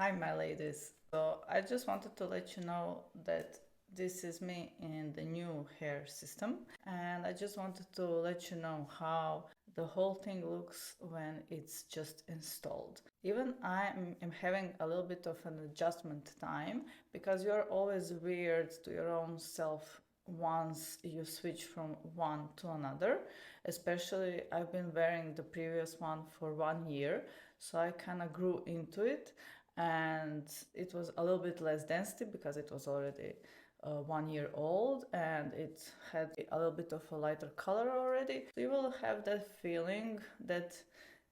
Hi my ladies, so I just wanted to let you know that this is me in the new hair system, and I just wanted to let you know how the whole thing looks when it's just installed. Even I am having a little bit of an adjustment time because you're always weird to your own self once you switch from one to another. Especially I've been wearing the previous one for 1 year, so I kind of grew into it, and it was a little bit less density because it was already 1 year old, and it had a little bit of a lighter color already. So you will have that feeling that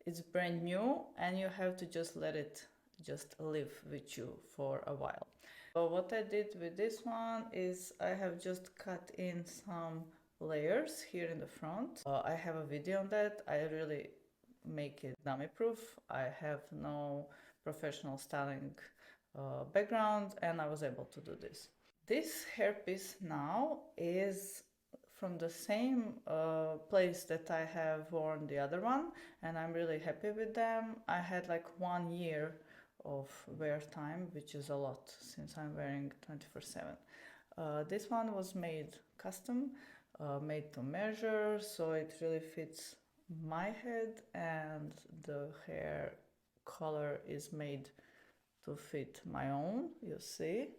it's brand new and you have to just let it just live with you for a while. So what I did with this one is I have just cut in some layers here in the front. I have a video on that. I really make it dummy proof. I have no professional styling background, and I was able to do this. This hairpiece now is from the same place that I have worn the other one, and I'm really happy with them. I had like 1 year of wear time, which is a lot since I'm wearing 24/7. This one was made custom, made to measure, so it really fits my head, and the hair color is made to fit my own. You see,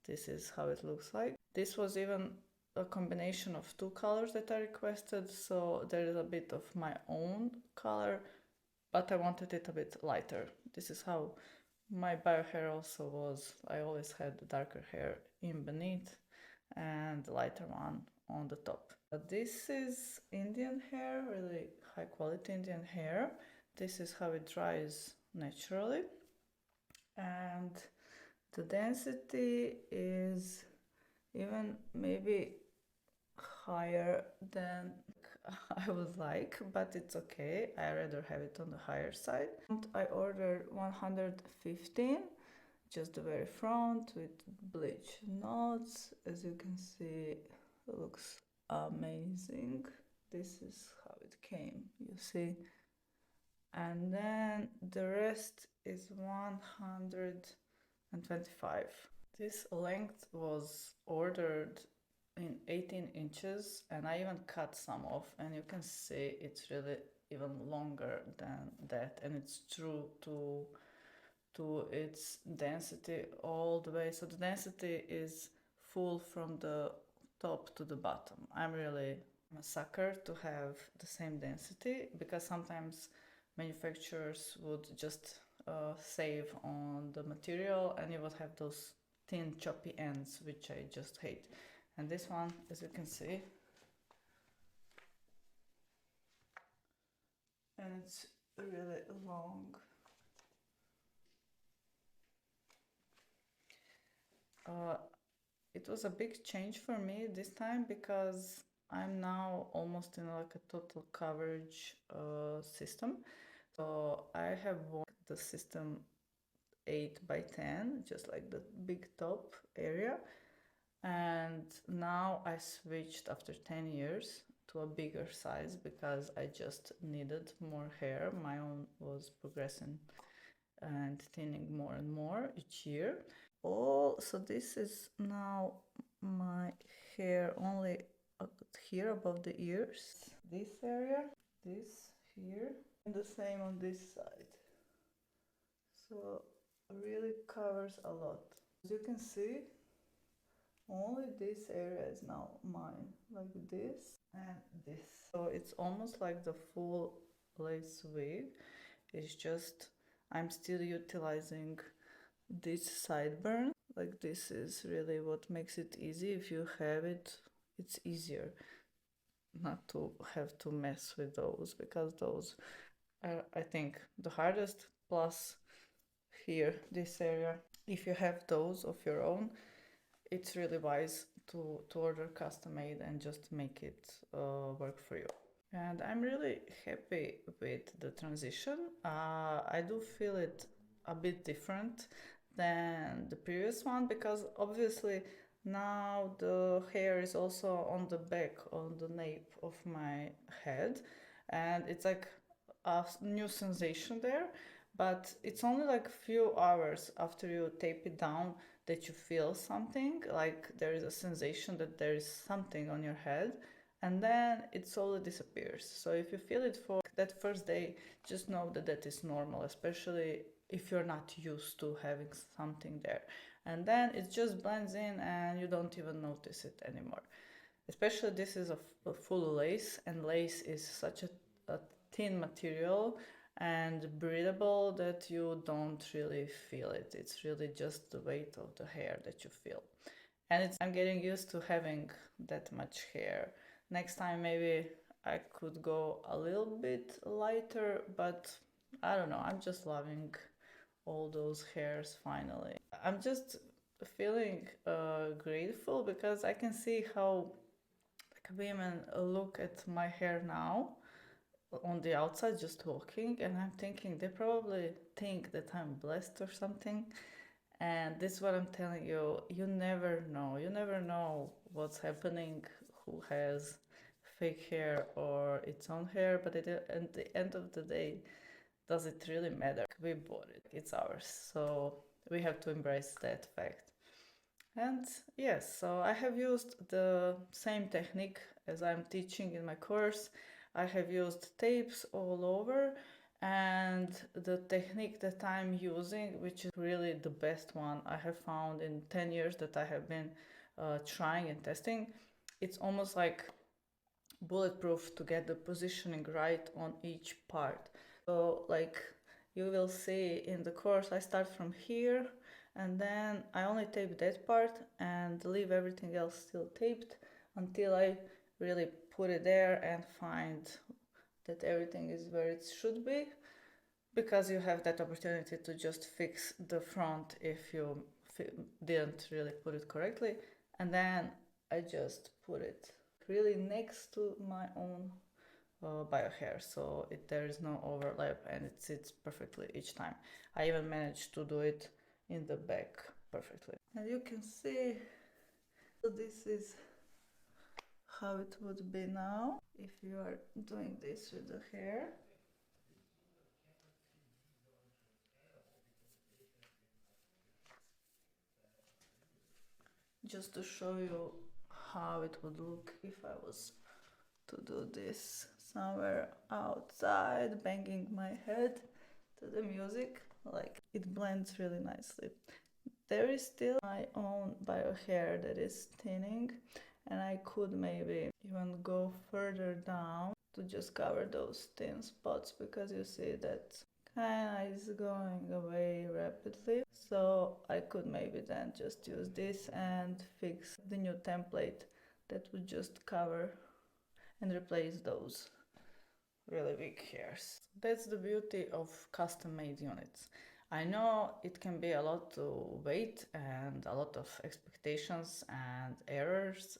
this is how it looks like. This was even a combination of two colors that I requested, so there is a bit of my own color, but I wanted it a bit lighter. This is how my bio hair also was. I always had darker hair in beneath and lighter one on the top. This is Indian hair, really high quality Indian hair. This is how it dries naturally, and the density is even maybe higher than I would like, but it's okay. I rather have it on the higher side. And I ordered 115, just the very front with bleach knots. As you can see, it looks amazing. This is how it came, you see. And then the rest is 125. This length was ordered in 18 inches, and I even cut some off, and you can see it's really even longer than that, and it's true to its density all the way. So the density is full from the top to the bottom. I'm a sucker to have the same density, because sometimes manufacturers would just save on the material, and you would have those thin choppy ends, which I just hate. And this one, as you can see, and it's really long. It was a big change for me this time, because I'm now almost in like a total coverage system. So I have worn the system 8x10, just like the big top area. And now I switched after 10 years to a bigger size because I just needed more hair. My own was progressing and thinning more and more each year. So this is now my hair only here above the ears. This area, this here, and the same on this side. So really covers a lot. As you can see, only this area is now mine, like this and this. So it's almost like the full lace wig. It's just I'm still utilizing this sideburn. Like, this is really what makes it easy. If you have it, it's easier not to have to mess with those, because those are, I think, the hardest. Plus here, this area, if you have those of your own, it's really wise to order custom made and just make it work for you. And I'm really happy with the transition. I do feel it a bit different than the previous one, because obviously now the hair is also on the back, on the nape of my head, and it's like a new sensation there. but it's only like a few hours after you tape it down that you feel something, like there is a sensation that there is something on your head, and then it slowly disappears. So if you feel it for that first day, just know that that is normal, especially if you're not used to having something there. And then it just blends in and you don't even notice it anymore. Especially this is a full lace, and lace is such a thin material and breathable that you don't really feel it. It's really just the weight of the hair that you feel. And I'm getting used to having that much hair. Next time maybe I could go a little bit lighter, but I don't know, I'm just loving all those hairs finally. I'm just feeling grateful because I can see how women look at my hair now on the outside just walking, and I'm thinking they probably think that I'm blessed or something. And this is what I'm telling you, you never know what's happening, who has fake hair or its own hair. But at the end of the day, does it really matter? We bought it, it's ours, so we have to embrace that fact. And yes, so I have used the same technique as I'm teaching in my course. I have used tapes all over, and the technique that I'm using, which is really the best one I have found in 10 years that I have been trying and testing, it's almost like bulletproof to get the positioning right on each part. So like you will see in the course, I start from here and then I only tape that part and leave everything else still taped until I really put it there and find that everything is where it should be, because you have that opportunity to just fix the front if you didn't really put it correctly. And then I just put it really next to my own bio hair, so there is no overlap and it sits perfectly each time. I even managed to do it in the back perfectly. And you can see, so this is how it would be now if you are doing this with the hair. Just to show you how it would look if I was to do this somewhere outside, banging my head to the music, like it blends really nicely. There is still my own bio hair that is thinning, and I could maybe even go further down to just cover those thin spots, because you see that kinda is going away rapidly. So I could maybe then just use this and fix the new template that would just cover and replace those really big hairs. That's the beauty of custom made units. I know it can be a lot to wait and a lot of expectations and errors,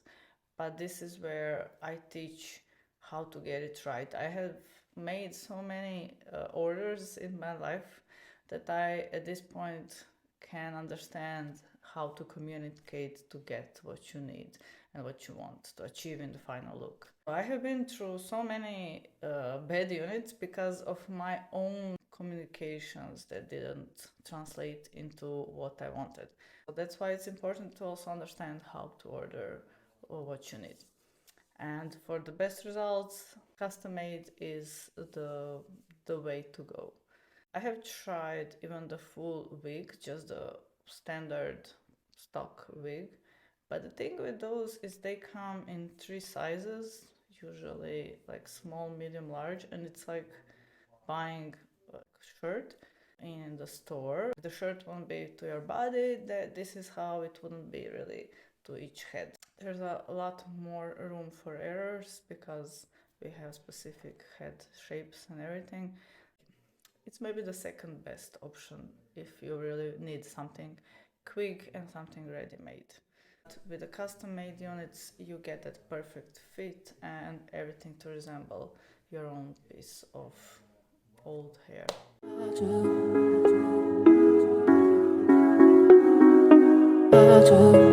but this is where I teach how to get it right. I have made so many orders in my life that I at this point can understand how to communicate to get what you need and what you want to achieve in the final look. I have been through so many bad units because of my own communications that didn't translate into what I wanted. So that's why it's important to also understand how to order what you need. And for the best results, custom made is the way to go. I have tried even the full wig, just the standard stock wig. But the thing with those is they come in 3 sizes, usually like small, medium, large, and it's like buying a shirt in the store. The shirt won't be to your body, this is how it wouldn't be really to each head. There's a lot more room for errors because we have specific head shapes and everything. It's maybe the second best option if you really need something quick and something ready-made. With the custom-made units, you get that perfect fit and everything to resemble your own piece of old hair. Pt2